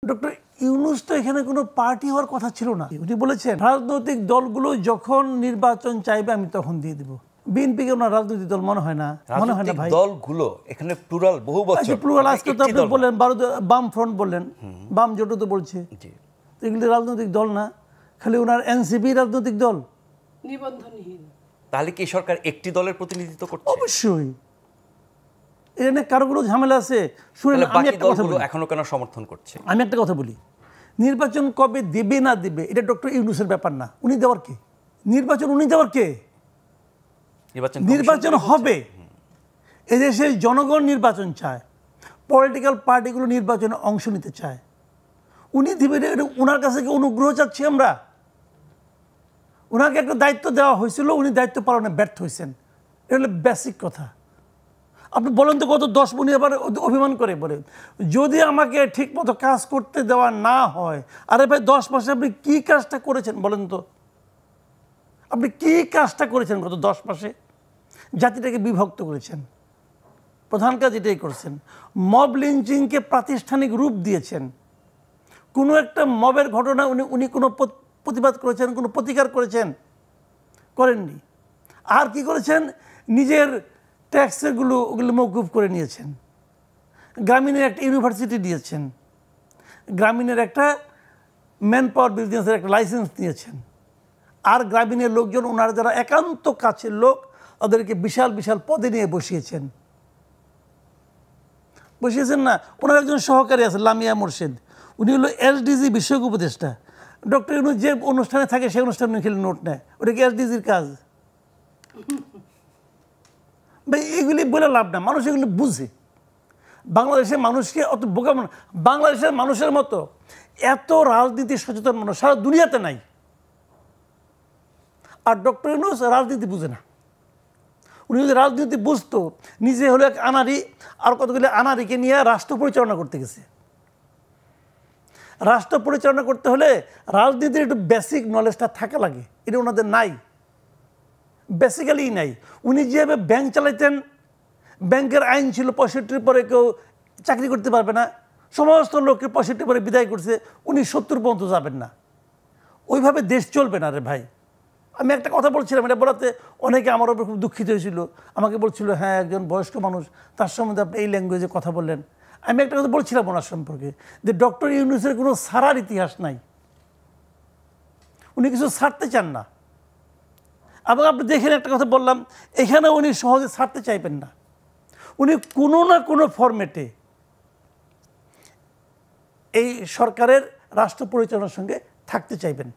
Doctor Yunus তো এখানে কোনো পার্টি হওয়ার কথা ছিল না। উনি বলেছেন রাজনৈতিক দলগুলো যখন নির্বাচন চাইবে আমি তখন দিয়ে দিব। বিএনপিকে ওনার রাজনৈতিক দল মনে হয় না ভাই। দলগুলো এখানে প্লুরাল, বহু বচন। প্লুরাল আজকে তো আপনি বললেন বাম ফ্রন্ট বললেন, বাম জোট তো বলছে, এগুলি রাজনৈতিক দল না, খালি ওনার এনসিপি রাজনৈতিক দল, নিবন্ধনহীন। তাহলে কি সরকার একটি দলের প্রতিনিধিত্ব করছে? অবশ্যই এখানে কারো কোনো ঝামেলা আছে। শুনেন, আমি একটা কথা বলি, এখনো কেন সমর্থন করছে? আমি একটা কথা বলি, নির্বাচন কবে দেবে না দেবে এটা ডক্টর ইউনূসের ব্যাপার না। উনি দেওয়ার কে? নির্বাচন উনি দেওয়ার কে? নির্বাচন হবে, এদেশের জনগণ নির্বাচন চায়, পলিটিক্যাল পার্টিগুলো নির্বাচনে অংশ নিতে চায়। উনি দিবেন, ওনার কাছে কি অনুগ্রহ চাচ্ছি আমরা? ওনাকে একটা দায়িত্ব দেওয়া হয়েছিল, উনি দায়িত্ব পালনে ব্যর্থ হয়েছেন, এটা হলো বেসিক কথা। আপনি বলেন তো গত 10 উনি আবার অভিমান করে বলে যদি আমাকে ঠিক মতো কাজ করতে দেওয়া না হয়। আরে ভাই 10 মাসে আপনি কি কাজটা করেছেন বলেন তো? আপনি কি কাজটা করেছেন গত 10 মাসে? জাতিটাকে বিভক্ত করেছেন, প্রধান কাজ এটাই করছেন। মব লিঞ্চিংকে প্রাতিষ্ঠানিক রূপ দিয়েছেন। কোনো একটা মবের ঘটনা উনি কোনো প্রতিবাদ করেছেন, কোনো প্রতিকার করেছেন? করেননি। আর কি করেছেন? নিজের ট্যাক্সগুলো ওগুলো মওকুফ করে নিয়েছেন। গ্রামীণের একটা ইউনিভার্সিটি দিয়েছেন, গ্রামীণের একটা ম্যান পাওয়ার বিজনেসের একটা লাইসেন্স নিয়েছেন। আর গ্রামীণের লোকজন, ওনারা যারা একান্ত কাছের লোক, ওদেরকে বিশাল বিশাল পদে নিয়ে বসিয়েছেন না। ওনার একজন সহকারী আছে লামিয়া মোর্শেদ, উনি হলো এসডিজি বিষয়ক উপদেষ্টা। ডক্টর ইউনূস যে অনুষ্ঠানে থাকে সেই অনুষ্ঠানে খেলে নোট নেয়, ওটা কি এসডিজির কাজ? ভাই এগুলি বলে লাভ না, মানুষ এগুলি বুঝে। বাংলাদেশের মানুষকে অত বোকা, বাংলাদেশের মানুষের মতো এত রাজনীতি সচেতন মানুষ সারা দুনিয়াতে নাই। আর ডক্টর ইউনূস রাজনীতি বুঝে না। উনি যদি রাজনীতি বুঝতো, নিজে হলো এক আনারি, আর কতগুলি আনারিকে নিয়ে রাষ্ট্র পরিচালনা করতে গেছে। রাষ্ট্র পরিচালনা করতে হলে রাজনীতির একটু বেসিক নলেজটা থাকা লাগে, এটা ওনাদের নাই, বেসিক্যালি নাই। উনি যেভাবে ব্যাংক চালাইতেন, ব্যাংকের আইন ছিল 65 পরে কেউ চাকরি করতে পারবে না, সমস্ত লোককে 65 পরে বিদায় করছে, উনি 70 পর্যন্ত যাবেন না। ওইভাবে দেশ চলবে না রে ভাই। আমি একটা কথা বলছিলাম, এটা বলাতে অনেকে আমার উপর খুব দুঃখিত হয়েছিল, আমাকে বলছিল হ্যাঁ একজন বয়স্ক মানুষ, তার সম্বন্ধে আপনি এই ল্যাঙ্গুয়েজে কথা বললেন। আমি একটা কথা বলছিলাম ওনার সম্পর্কে, যে ডক্টর ইউনূসের কোনো ছাড়ার ইতিহাস নাই, উনি কিছু ছাড়তে চান না। এবং আপনি দেখেন, একটা কথা বললাম, এখানে উনি সহজে ছাড়তে চাইবেন না। উনি কোনো না কোনো ফরম্যাটে এই সরকারের রাষ্ট্র পরিচালনার সঙ্গে থাকতে চাইবেন।